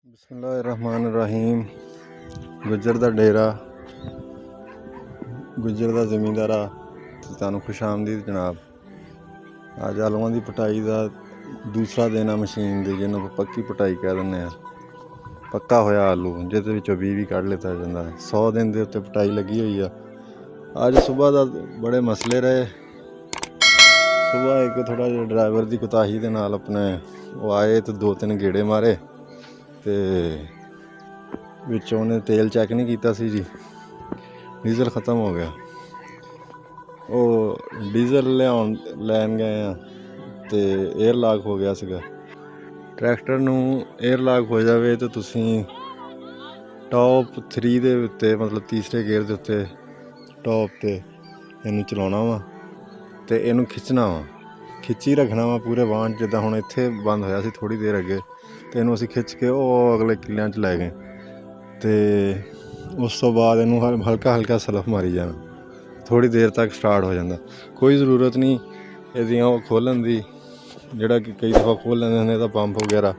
ਬਿਸਮਿਲ੍ਲਾਹਿਰਰਹਿਮਾਨਿਰਰਹੀਮ। ਗੁੱਜਰ ਦਾ ਡੇਰਾ, ਗੁੱਜਰ ਦਾ ਜ਼ਮੀਂਦਾਰਾ ਤੇ ਤੁਹਾਨੂੰ ਖੁਸ਼ ਆਮਦੀਦ ਜਨਾਬ। ਅੱਜ ਆਲੂਆਂ ਦੀ ਪਟਾਈ ਦਾ ਦੂਸਰਾ ਦਿਨ ਆ ਮਸ਼ੀਨ ਦੀ, ਜਿਹਨੂੰ ਆਪਾਂ ਪੱਕੀ ਪਟਾਈ ਕਹਿ ਦਿੰਦੇ ਹਾਂ। ਪੱਕਾ ਹੋਇਆ ਆਲੂ ਜਿਹਦੇ ਵਿੱਚੋਂ 20 ਕੱਢ ਲਿੱਤਾ ਜਾਂਦਾ ਹੈ। 100 ਦਿਨ ਦੇ ਉੱਤੇ ਪਟਾਈ ਲੱਗੀ ਹੋਈ ਆ। ਅੱਜ ਸੁਬਾਹ ਦਾ ਬੜੇ ਮਸਲੇ ਰਹੇ। ਸੁਬਾਹ ਇੱਕ ਥੋੜ੍ਹਾ ਜਿਹਾ ਡਰਾਈਵਰ ਦੀ ਕੁਤਾਹੀ ਦੇ ਨਾਲ ਆਪਣੇ ਉਹ ਆਏ ਤੇ 2-3 ਗੇੜੇ ਮਾਰੇ ਤੇ ਵਿੱਚੋਂ ਉਹਨੇ ਤੇਲ ਚੈੱਕ ਨਹੀਂ ਕੀਤਾ ਸੀ ਜੀ, ਡੀਜ਼ਲ ਖ਼ਤਮ ਹੋ ਗਿਆ। ਉਹ ਡੀਜ਼ਲ ਲੈਣ ਗਏ ਆ ਤੇ ਏਅਰ ਲਾਕ ਹੋ ਗਿਆ ਸੀਗਾ। ਟਰੈਕਟਰ ਨੂੰ ਏਅਰ ਲਾਕ ਹੋ ਜਾਵੇ ਤਾਂ ਤੁਸੀਂ ਟੌਪ 3 ਦੇ ਉੱਤੇ, ਮਤਲਬ ਤੀਸਰੇ ਗੇਅਰ ਦੇ ਉੱਤੇ ਟੌਪ 'ਤੇ ਇਹਨੂੰ ਚਲਾਉਣਾ ਵਾ ਅਤੇ ਇਹਨੂੰ ਖਿੱਚਣਾ ਵਾ, ਖਿੱਚੀ ਰੱਖਣਾ ਵਾ ਪੂਰੇ ਵਾਹਨ। ਜਿੱਦਾਂ ਹੁਣ ਇੱਥੇ ਬੰਦ ਹੋਇਆ ਸੀ ਥੋੜ੍ਹੀ ਦੇਰ ਅੱਗੇ, ਅਤੇ ਇਹਨੂੰ ਅਸੀਂ ਖਿੱਚ ਕੇ ਉਹ ਅਗਲੇ ਕਿੱਲਿਆਂ 'ਚ ਲੈ ਗਏ ਅਤੇ ਉਸ ਤੋਂ ਬਾਅਦ ਇਹਨੂੰ ਹਲਕਾ ਹਲਕਾ ਸਲਫ ਮਾਰੀ ਜਾਣਾ। ਥੋੜ੍ਹੀ ਦੇਰ ਤੱਕ ਸਟਾਰਟ ਹੋ ਜਾਂਦਾ। ਕੋਈ ਜ਼ਰੂਰਤ ਨਹੀਂ ਇਹਦੀਆਂ ਉਹ ਖੋਲ੍ਹਣ ਦੀ, ਜਿਹੜਾ ਕਿ ਕਈ ਦਫਾ ਖੋਲ੍ਹ ਲੈਂਦੇ ਹੁੰਦੇ ਤਾਂ ਪੰਪ ਵਗੈਰਾ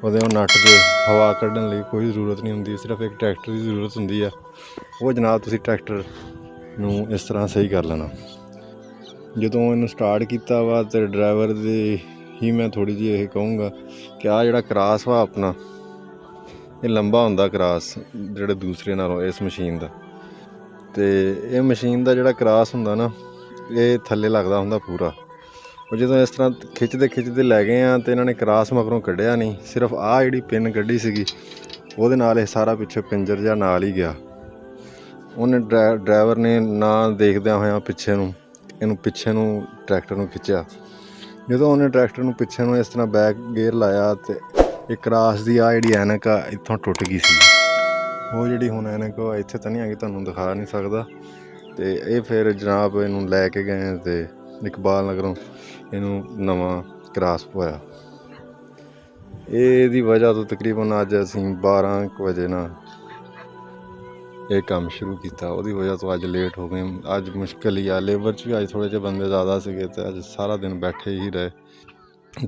ਉਹਦੇ ਉਹ ਨੱਟ 'ਚ ਹਵਾ ਕੱਢਣ ਲਈ ਕੋਈ ਜ਼ਰੂਰਤ ਨਹੀਂ ਹੁੰਦੀ। ਸਿਰਫ ਇੱਕ ਟਰੈਕਟਰ ਦੀ ਜ਼ਰੂਰਤ ਹੁੰਦੀ ਆ। ਉਹ ਜਨਾਬ ਤੁਸੀਂ ਟਰੈਕਟਰ ਨੂੰ ਇਸ ਤਰ੍ਹਾਂ ਸਹੀ ਕਰ ਲੈਣਾ। ਜਦੋਂ ਇਹਨੂੰ ਸਟਾਰਟ ਕੀਤਾ ਵਾ ਅਤੇ ਡਰਾਈਵਰ ਦੀ ਹੀ ਮੈਂ ਥੋੜ੍ਹੀ ਜਿਹੀ ਇਹ ਕਹੂੰਗਾ ਕਿ ਆਹ ਜਿਹੜਾ ਕਰਾਸ ਵਾ ਆਪਣਾ, ਇਹ ਲੰਬਾ ਹੁੰਦਾ ਕਰਾਸ ਜਿਹੜੇ ਦੂਸਰੇ ਨਾਲੋਂ ਇਸ ਮਸ਼ੀਨ ਦਾ। ਅਤੇ ਇਹ ਮਸ਼ੀਨ ਦਾ ਜਿਹੜਾ ਕਰਾਸ ਹੁੰਦਾ ਨਾ, ਇਹ ਥੱਲੇ ਲੱਗਦਾ ਹੁੰਦਾ ਪੂਰਾ। ਉਹ ਜਦੋਂ ਇਸ ਤਰ੍ਹਾਂ ਖਿੱਚਦੇ ਲੈ ਗਏ ਆ ਅਤੇ ਇਹਨਾਂ ਨੇ ਕਰਾਸ ਮਗਰੋਂ ਕੱਢਿਆ ਨਹੀਂ, ਸਿਰਫ ਆਹ ਜਿਹੜੀ ਪਿੰਨ ਕੱਢੀ ਸੀਗੀ ਉਹਦੇ ਨਾਲ ਇਹ ਸਾਰਾ ਪਿੱਛੇ ਪਿੰਜਰ ਜਿਹਾ ਨਾਲ ਹੀ ਗਿਆ। ਉਹਨੇ ਡਰਾਈਵਰ ਨੇ ਨਾ ਦੇਖਦਿਆਂ ਹੋਇਆਂ ਇਹਨੂੰ ਪਿੱਛੇ ਨੂੰ ਟਰੈਕਟਰ ਨੂੰ ਖਿੱਚਿਆ। ਜਦੋਂ ਉਹਨੇ ਟਰੈਕਟਰ ਨੂੰ ਪਿੱਛੇ ਨੂੰ ਇਸ ਤਰ੍ਹਾਂ ਬੈਕ ਗੇਅਰ ਲਾਇਆ ਅਤੇ ਇਹ ਕਰਾਸ ਦੀ ਆਹ ਜਿਹੜੀ ਐਨਕ ਆ ਇੱਥੋਂ ਟੁੱਟ ਗਈ ਸੀ। ਉਹ ਜਿਹੜੀ ਹੁਣ ਐਨਕ ਉਹ ਇੱਥੇ ਤਾਂ ਨਹੀਂ ਹੈਗੀ, ਤੁਹਾਨੂੰ ਦਿਖਾ ਨਹੀਂ ਸਕਦਾ। ਅਤੇ ਇਹ ਫਿਰ ਜਨਾਬ ਇਹਨੂੰ ਲੈ ਕੇ ਗਏ ਅਤੇ ਇਕਬਾਲ ਨਗਰੋਂ ਇਹਨੂੰ ਨਵਾਂ ਕਰਾਸ ਪਵਾਇਆ। ਇਹਦੀ ਵਜ੍ਹਾ ਤੋਂ ਤਕਰੀਬਨ ਅੱਜ ਅਸੀਂ 12 ਕੁ ਵਜੇ ਨਾ ਇਹ ਕੰਮ ਸ਼ੁਰੂ ਕੀਤਾ। ਉਹਦੀ ਵਜ੍ਹਾ ਤੋਂ ਅੱਜ ਲੇਟ ਹੋ ਗਏ। ਅੱਜ ਮੁਸ਼ਕਿਲ ਹੀ ਆ। ਲੇਬਰ 'ਚ ਵੀ ਅੱਜ ਥੋੜ੍ਹੇ ਜਿਹੇ ਬੰਦੇ ਜ਼ਿਆਦਾ ਸੀਗੇ ਅਤੇ ਅੱਜ ਸਾਰਾ ਦਿਨ ਬੈਠੇ ਹੀ ਰਹੇ।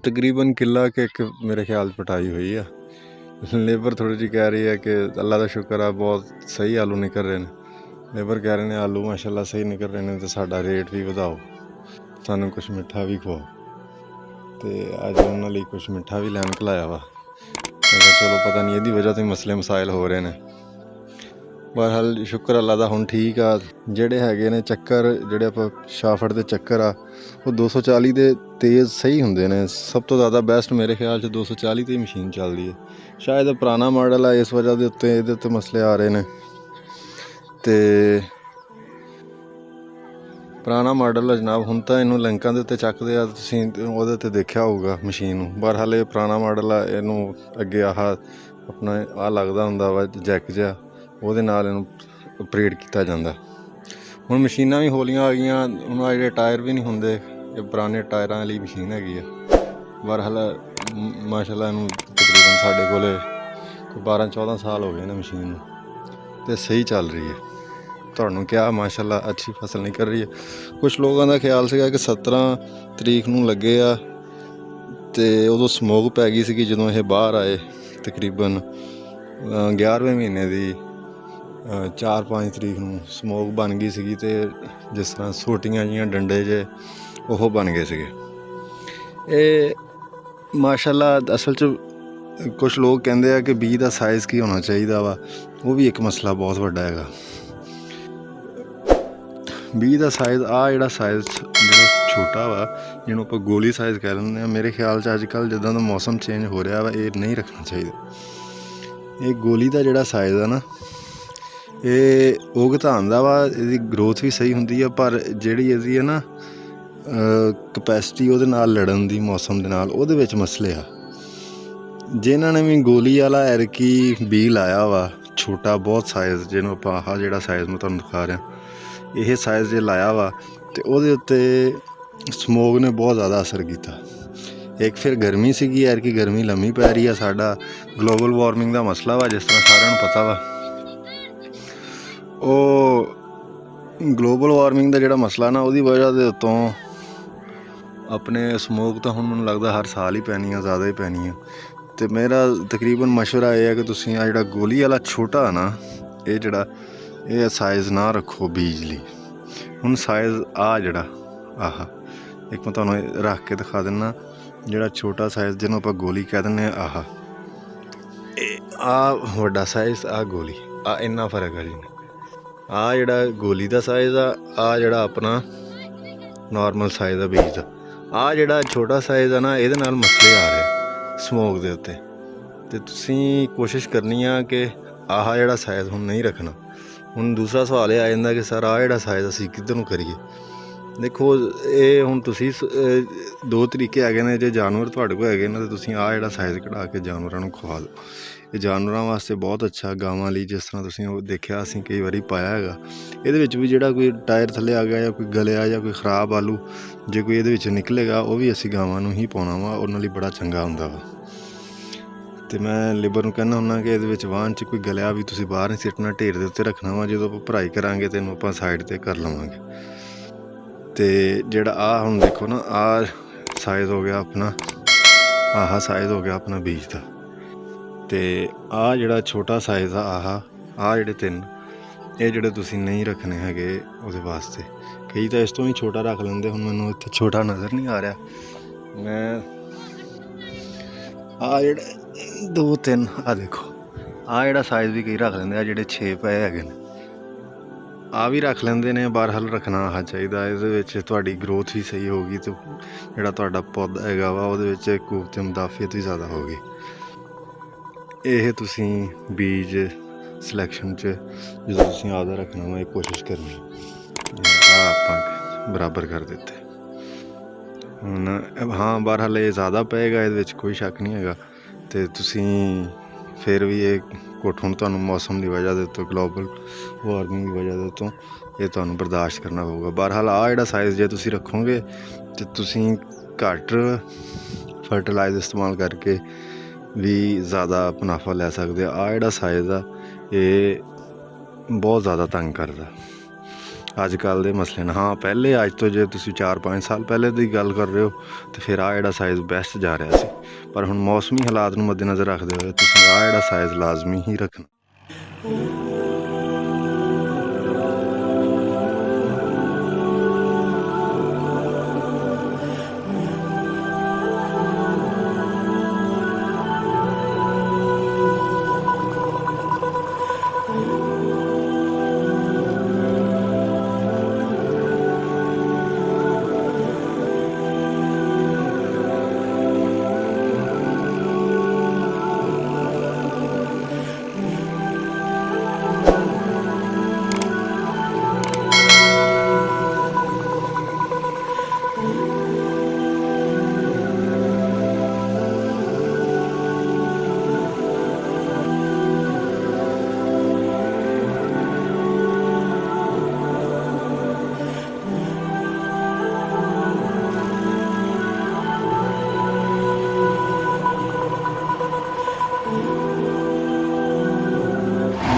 ਤਕਰੀਬਨ ਕਿੱਲਾ ਕਿ ਇੱਕ ਮੇਰੇ ਖਿਆਲ 'ਚ ਪਟਾਈ ਹੋਈ ਆ। ਲੇਬਰ ਥੋੜ੍ਹੀ ਜਿਹੀ ਕਹਿ ਰਹੀ ਹੈ ਕਿ ਅੱਲਾ ਦਾ ਸ਼ੁਕਰ ਆ ਬਹੁਤ ਸਹੀ ਆਲੂ ਨਿਕਲ ਰਹੇ ਨੇ। ਲੇਬਰ ਕਹਿ ਰਹੇ ਨੇ ਆਲੂ ਮਾਸ਼ਾਅੱਲਾ ਸਹੀ ਨਿਕਲ ਰਹੇ ਨੇ ਅਤੇ ਸਾਡਾ ਰੇਟ ਵੀ ਵਧਾਓ, ਸਾਨੂੰ ਕੁਛ ਮਿੱਠਾ ਵੀ ਖਵਾਓ। ਅਤੇ ਅੱਜ ਉਹਨਾਂ ਲਈ ਕੁਛ ਮਿੱਠਾ ਵੀ ਲੈਣ ਘਲਾਇਆ ਵਾ। ਮੈਂ ਕਿਹਾ ਚਲੋ ਪਤਾ ਨਹੀਂ ਇਹਦੀ ਵਜ੍ਹਾ ਤੋਂ ਹੀ ਮਸਲੇ ਮਸਾਇਲ ਹੋ ਰਹੇ ਨੇ। ਬਹਰਹਾਲ ਸ਼ੁਕਰ ਅੱਲਾ ਦਾ ਹੁਣ ਠੀਕ ਆ। ਜਿਹੜੇ ਹੈਗੇ ਨੇ ਚੱਕਰ, ਜਿਹੜੇ ਆਪਾਂ ਸ਼ਾਫਟ ਦੇ ਚੱਕਰ ਆ, ਉਹ 240 ਦੇ ਤੇਜ਼ ਸਹੀ ਹੁੰਦੇ ਨੇ। ਸਭ ਤੋਂ ਜ਼ਿਆਦਾ ਬੈਸਟ ਮੇਰੇ ਖਿਆਲ 'ਚ 240 'ਤੇ ਹੀ ਮਸ਼ੀਨ ਚੱਲਦੀ ਹੈ। ਸ਼ਾਇਦ ਪੁਰਾਣਾ ਮਾਡਲ ਆ, ਇਸ ਵਜ੍ਹਾ ਦੇ ਉੱਤੇ ਇਹਦੇ ਉੱਤੇ ਮਸਲੇ ਆ ਰਹੇ ਨੇ। ਅਤੇ ਪੁਰਾਣਾ ਮਾਡਲ ਆ ਜਨਾਬ। ਹੁਣ ਤਾਂ ਇਹਨੂੰ ਲਿੰਕਾਂ ਦੇ ਉੱਤੇ ਚੱਕਦੇ ਆ, ਤੁਸੀਂ ਉਹਦੇ 'ਤੇ ਦੇਖਿਆ ਹੋਊਗਾ ਮਸ਼ੀਨ ਨੂੰ। ਬਹਰਹਾਲ ਇਹ ਪੁਰਾਣਾ ਮਾਡਲ ਆ। ਇਹਨੂੰ ਅੱਗੇ ਆਪਣਾ ਆਹ ਲੱਗਦਾ ਹੁੰਦਾ ਵਾ ਜੈਕ ਜਿਹਾ, ਉਹਦੇ ਨਾਲ ਇਹਨੂੰ ਆਪਰੇਟ ਕੀਤਾ ਜਾਂਦਾ। ਹੁਣ ਮਸ਼ੀਨਾਂ ਵੀ ਹੌਲੀਆਂ ਆ ਗਈਆਂ। ਹੁਣ ਆਹ ਜਿਹੜੇ ਟਾਇਰ ਵੀ ਨਹੀਂ ਹੁੰਦੇ, ਇਹ ਪੁਰਾਣੇ ਟਾਇਰਾਂ ਵਾਲੀ ਮਸ਼ੀਨ ਹੈਗੀ ਆ। ਬਹਰਹਾਲ ਮਾਸ਼ਾਅੱਲਾ ਇਹਨੂੰ ਤਕਰੀਬਨ ਸਾਡੇ ਕੋਲ 12-14 ਸਾਲ ਹੋ ਗਏ ਨੇ ਮਸ਼ੀਨ ਨੂੰ, ਅਤੇ ਸਹੀ ਚੱਲ ਰਹੀ ਹੈ। ਤੁਹਾਨੂੰ ਕਿਹਾ ਮਾਸ਼ਾਅੱਲਾ ਅੱਛੀ ਫਸਲ ਨਿਕਲ ਰਹੀ ਹੈ। ਕੁਛ ਲੋਕਾਂ ਦਾ ਖਿਆਲ ਸੀਗਾ ਕਿ 17 ਤਰੀਕ ਨੂੰ ਲੱਗੇ ਆ, ਅਤੇ ਉਦੋਂ ਸਮੋਕ ਪੈ ਗਈ ਸੀਗੀ ਜਦੋਂ ਇਹ ਬਾਹਰ ਆਏ। ਤਕਰੀਬਨ 11ਵੇਂ ਮਹੀਨੇ ਦੀ 4-5 ਤਰੀਕ ਨੂੰ ਸਮੋਕ ਬਣ ਗਈ ਸੀਗੀ, ਅਤੇ ਜਿਸ ਤਰ੍ਹਾਂ ਸੋਟੀਆਂ ਜਿਹੀਆਂ ਡੰਡੇ ਜਿਹੇ ਉਹ ਬਣ ਗਏ ਸੀਗੇ। ਇਹ ਮਾਸ਼ਾਅੱਲਾ ਅਸਲ 'ਚ ਕੁਛ ਲੋਕ ਕਹਿੰਦੇ ਆ ਕਿ ਬੀਜ ਦਾ ਸਾਈਜ਼ ਕੀ ਹੋਣਾ ਚਾਹੀਦਾ ਵਾ, ਉਹ ਵੀ ਇੱਕ ਮਸਲਾ ਬਹੁਤ ਵੱਡਾ ਹੈਗਾ। ਬੀਜ ਦਾ ਸਾਈਜ਼, ਆਹ ਜਿਹੜਾ ਸਾਈਜ਼ ਜਿਹੜਾ ਛੋਟਾ ਵਾ, ਜਿਹਨੂੰ ਆਪਾਂ ਗੋਲੀ ਸਾਈਜ਼ ਕਹਿ ਲੈਂਦੇ ਹਾਂ, ਮੇਰੇ ਖਿਆਲ 'ਚ ਅੱਜ ਕੱਲ੍ਹ ਜਿੱਦਾਂ ਦਾ ਮੌਸਮ ਚੇਂਜ ਹੋ ਰਿਹਾ ਵਾ, ਇਹ ਨਹੀਂ ਰੱਖਣਾ ਚਾਹੀਦਾ। ਇਹ ਗੋਲੀ ਦਾ ਜਿਹੜਾ ਸਾਈਜ਼ ਆ ਨਾ, ਇਹ ਉਗ ਤਾਂ ਆਉਂਦਾ ਵਾ, ਇਹਦੀ ਗਰੋਥ ਵੀ ਸਹੀ ਹੁੰਦੀ ਆ, ਪਰ ਜਿਹੜੀ ਇਹਦੀ ਹੈ ਨਾ ਕਪੈਸਿਟੀ ਉਹਦੇ ਨਾਲ ਲੜਨ ਦੀ, ਮੌਸਮ ਦੇ ਨਾਲ, ਉਹਦੇ ਵਿੱਚ ਮਸਲੇ ਆ। ਜਿਨ੍ਹਾਂ ਨੇ ਵੀ ਗੋਲੀ ਵਾਲਾ ਐਰਕੀ ਬੀਜ ਲਾਇਆ ਵਾ ਛੋਟਾ ਬਹੁਤ ਸਾਈਜ਼, ਜਿਹਨੂੰ ਆਪਾਂ ਆਹ ਜਿਹੜਾ ਸਾਈਜ਼ ਮੈਂ ਤੁਹਾਨੂੰ ਦਿਖਾ ਰਿਹਾ, ਇਹ ਸਾਈਜ਼ ਜੇ ਲਾਇਆ ਵਾ, ਅਤੇ ਉਹਦੇ ਉੱਤੇ ਸਮੋਕ ਨੇ ਬਹੁਤ ਜ਼ਿਆਦਾ ਅਸਰ ਕੀਤਾ। ਇੱਕ ਫਿਰ ਗਰਮੀ ਸੀਗੀ, ਐਰਕੀ ਗਰਮੀ ਲੰਮੀ ਪੈ ਰਹੀ ਆ। ਸਾਡਾ ਗਲੋਬਲ ਵਾਰਮਿੰਗ ਦਾ ਮਸਲਾ ਵਾ, ਜਿਸ ਤਰ੍ਹਾਂ ਸਾਰਿਆਂ ਨੂੰ ਪਤਾ ਵਾ। ਉਹ ਗਲੋਬਲ ਵਾਰਮਿੰਗ ਦਾ ਜਿਹੜਾ ਮਸਲਾ ਨਾ, ਉਹਦੀ ਵਜ੍ਹਾ ਦੇ ਉੱਤੋਂ ਆਪਣੇ ਸਮੋਕ ਤਾਂ ਹੁਣ ਮੈਨੂੰ ਲੱਗਦਾ ਹਰ ਸਾਲ ਹੀ ਪੈਣੀ ਆ, ਜ਼ਿਆਦਾ ਹੀ ਪੈਣੀ ਆ। ਤੇ ਮੇਰਾ ਤਕਰੀਬਨ ਮਸ਼ਵਰਾ ਇਹ ਹੈ ਕਿ ਤੁਸੀਂ ਆ ਜਿਹੜਾ ਗੋਲੀ ਵਾਲਾ ਛੋਟਾ ਨਾ ਇਹ ਸਾਈਜ਼ ਨਾ ਰੱਖੋ ਬੀਜ ਲਈ। ਹੁਣ ਸਾਈਜ਼ ਆ ਜਿਹੜਾ ਆਹ ਇੱਕ ਮੈਂ ਤੁਹਾਨੂੰ ਰੱਖ ਕੇ ਦਿਖਾ ਦਿੰਦਾ, ਜਿਹੜਾ ਛੋਟਾ ਸਾਈਜ਼ ਜਿਹਨੂੰ ਆਪਾਂ ਗੋਲੀ ਕਹਿ ਦਿੰਦੇ ਹਾਂ, ਆ ਵੱਡਾ ਸਾਈਜ਼, ਆ ਗੋਲੀ, ਆ ਇੰਨਾ ਫਰਕ ਹੈ ਜੀ। ਆ ਜਿਹੜਾ ਗੋਲੀ ਦਾ ਸਾਈਜ਼ ਆ ਜਿਹੜਾ ਆਪਣਾ ਨੋਰਮਲ ਸਾਈਜ਼ ਆ ਬੀਜ ਦਾ। ਆ ਜਿਹੜਾ ਛੋਟਾ ਸਾਈਜ਼ ਆ ਨਾ, ਇਹਦੇ ਨਾਲ ਮਸਲੇ ਆ ਰਹੇ ਸਮੋਕ ਦੇ ਉੱਤੇ। ਤੇ ਤੁਸੀਂ ਕੋਸ਼ਿਸ਼ ਕਰਨੀ ਆ ਕਿ ਆਹ ਜਿਹੜਾ ਸਾਈਜ਼ ਹੁਣ ਨਹੀਂ ਰੱਖਣਾ। ਹੁਣ ਦੂਸਰਾ ਸਵਾਲ ਇਹ ਆ ਜਾਂਦਾ ਕਿ ਸਰ ਆਹ ਜਿਹੜਾ ਸਾਈਜ਼ ਅਸੀਂ ਕਿੱਧਰ ਨੂੰ ਕਰੀਏ। ਦੇਖੋ ਇਹ ਹੁਣ ਤੁਸੀਂ ਦੋ ਤਰੀਕੇ ਹੈਗੇ ਨੇ। ਜੇ ਜਾਨਵਰ ਤੁਹਾਡੇ ਕੋਲ ਹੈਗੇ ਨੇ ਤਾਂ ਤੁਸੀਂ ਆਹ ਜਿਹੜਾ ਸਾਈਜ਼ ਕਢਾ ਕੇ ਜਾਨਵਰਾਂ ਨੂੰ ਖਵਾ ਦਿਓ। ਇਹ ਜਾਨਵਰਾਂ ਵਾਸਤੇ ਬਹੁਤ ਅੱਛਾ, ਗਾਵਾਂ ਲਈ ਜਿਸ ਤਰ੍ਹਾਂ ਤੁਸੀਂ ਉਹ ਦੇਖਿਆ ਅਸੀਂ ਕਈ ਵਾਰੀ ਪਾਇਆ ਹੈਗਾ। ਇਹਦੇ ਵਿੱਚ ਵੀ ਜਿਹੜਾ ਕੋਈ ਟਾਇਰ ਥੱਲੇ ਆ ਗਿਆ ਜਾਂ ਕੋਈ ਗਲਿਆ ਜਾਂ ਕੋਈ ਖ਼ਰਾਬ ਆਲੂ ਜੇ ਕੋਈ ਇਹਦੇ ਵਿੱਚ ਨਿਕਲੇਗਾ, ਉਹ ਵੀ ਅਸੀਂ ਗਾਵਾਂ ਨੂੰ ਹੀ ਪਾਉਣਾ ਵਾ, ਉਹਨਾਂ ਲਈ ਬੜਾ ਚੰਗਾ ਹੁੰਦਾ ਵਾ। ਅਤੇ ਮੈਂ ਲੇਬਰ ਨੂੰ ਕਹਿੰਦਾ ਹੁੰਦਾ ਕਿ ਇਹਦੇ ਵਿੱਚ ਵਾਹਨ 'ਚ ਕੋਈ ਗਲਿਆ ਵੀ ਤੁਸੀਂ ਬਾਹਰ ਨਹੀਂ ਸਿੱਟਣਾ, ਢੇਰ ਦੇ ਉੱਤੇ ਰੱਖਣਾ ਵਾ। ਜਦੋਂ ਆਪਾਂ ਭਰਾਈ ਕਰਾਂਗੇ ਤੈਨੂੰ ਆਪਾਂ ਸਾਈਡ 'ਤੇ ਕਰ ਲਵਾਂਗੇ। ਅਤੇ ਜਿਹੜਾ ਆਹ ਹੁਣ ਦੇਖੋ ਨਾ, ਆਹ ਸਾਈਜ਼ ਹੋ ਗਿਆ ਆਪਣਾ, ਆਹ ਸਾਈਜ਼ ਹੋ ਗਿਆ ਆਪਣਾ ਬੀਜ ਦਾ। ਅਤੇ ਆਹ ਜਿਹੜਾ ਛੋਟਾ ਸਾਈਜ਼ ਆ, ਆਹ ਜਿਹੜੇ ਤਿੰਨ, ਇਹ ਜਿਹੜੇ ਤੁਸੀਂ ਨਹੀਂ ਰੱਖਣੇ ਹੈਗੇ ਉਹਦੇ ਵਾਸਤੇ। ਕਈ ਤਾਂ ਇਸ ਤੋਂ ਵੀ ਛੋਟਾ ਰੱਖ ਲੈਂਦੇ। ਹੁਣ ਮੈਨੂੰ ਇੱਥੇ ਛੋਟਾ ਨਜ਼ਰ ਨਹੀਂ ਆ ਰਿਹਾ। ਮੈਂ ਆਹ ਜਿਹੜੇ 2 3 ਆਹ ਦੇਖੋ, ਆਹ ਜਿਹੜਾ ਸਾਈਜ਼ ਵੀ ਕਈ ਰੱਖ ਲੈਂਦੇ ਆ, ਜਿਹੜੇ 6 ਪਏ ਹੈਗੇ ਨੇ, ਆਹ ਵੀ ਰੱਖ ਲੈਂਦੇ ਨੇ। ਬਹਰਹਾਲ ਰੱਖਣਾ ਆਹ ਚਾਹੀਦਾ, ਇਹਦੇ ਵਿੱਚ ਤੁਹਾਡੀ ਗਰੋਥ ਵੀ ਸਹੀ ਹੋਊਗੀ ਅਤੇ ਜਿਹੜਾ ਤੁਹਾਡਾ ਪੌਦਾ ਹੈਗਾ ਵਾ ਉਹਦੇ ਵਿੱਚ ਕੂਵਤ ਤੇ ਮੁਦਾਫੀਅਤ ਵੀ ਜ਼ਿਆਦਾ ਹੋਊਗੀ। ਇਹ ਤੁਸੀਂ ਬੀਜ ਸਿਲੈਕਸ਼ਨ 'ਚ ਜਦੋਂ ਤੁਸੀਂ ਆਪਦਾ ਰੱਖਣਾ ਵਾ, ਇਹ ਕੋਸ਼ਿਸ਼ ਕਰਨੀ। ਆਹ ਆਪਾਂ ਬਰਾਬਰ ਕਰ ਦਿੱਤੇ। ਹੁਣ ਹਾਂ ਬਹਰਹਾਲ ਇਹ ਜ਼ਿਆਦਾ ਪਏਗਾ, ਇਹਦੇ ਵਿੱਚ ਕੋਈ ਸ਼ੱਕ ਨਹੀਂ ਹੈਗਾ। ਅਤੇ ਤੁਸੀਂ ਫਿਰ ਵੀ ਇਹ ਹੁਣ ਤੁਹਾਨੂੰ ਮੌਸਮ ਦੀ ਵਜ੍ਹਾ ਦੇ ਉੱਤੋਂ, ਗਲੋਬਲ ਵਾਰਮਿੰਗ ਦੀ ਵਜ੍ਹਾ ਦੇ ਉੱਤੋਂ ਇਹ ਤੁਹਾਨੂੰ ਬਰਦਾਸ਼ਤ ਕਰਨਾ ਪਊਗਾ। ਬਹਰਹਾਲ ਆਹ ਜਿਹੜਾ ਸਾਈਜ਼ ਜੇ ਤੁਸੀਂ ਰੱਖੋਗੇ ਤਾਂ ਤੁਸੀਂ ਘੱਟ ਫਰਟੀਲਾਈਜ਼ ਇਸਤੇਮਾਲ ਕਰਕੇ ਵੀ ਜ਼ਿਆਦਾ ਮੁਨਾਫਾ ਲੈ ਸਕਦੇ ਆ। ਆਹ ਜਿਹੜਾ ਸਾਈਜ਼ ਆ ਇਹ ਬਹੁਤ ਜ਼ਿਆਦਾ ਤੰਗ ਕਰਦਾ ਅੱਜ ਕੱਲ੍ਹ ਦੇ ਮਸਲੇ ਨਾਲ। ਹਾਂ ਪਹਿਲੇ ਅੱਜ ਤੋਂ ਜੇ ਤੁਸੀਂ 4-5 ਸਾਲ ਪਹਿਲੇ ਦੀ ਗੱਲ ਕਰ ਰਹੇ ਹੋ ਤਾਂ ਫਿਰ ਆਹ ਜਿਹੜਾ ਸਾਈਜ਼ ਬੈਸਟ ਜਾ ਰਿਹਾ ਸੀ। ਪਰ ਹੁਣ ਮੌਸਮੀ ਹਾਲਾਤ ਨੂੰ ਮੱਦੇਨਜ਼ਰ ਰੱਖਦੇ ਹੋਏ ਤੁਸੀਂ ਆਹ ਜਿਹੜਾ ਸਾਈਜ਼ ਲਾਜ਼ਮੀ ਹੀ ਰੱਖਣਾ।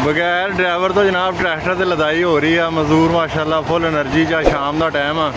ਬਗੈਰ ਡਰਾਈਵਰ ਤੋਂ ਜਨਾਬ ਟਰੈਕਟਰ 'ਤੇ ਲਦਾਈ ਹੋ ਰਹੀ ਆ। ਮਜ਼ਦੂਰ ਮਾਸ਼ਾਅੱਲਾ ਫੁੱਲ એનર્ਜੀ 'ਚ ਆ। ਸ਼ਾਮ ਦਾ ਟਾਈਮ ਆ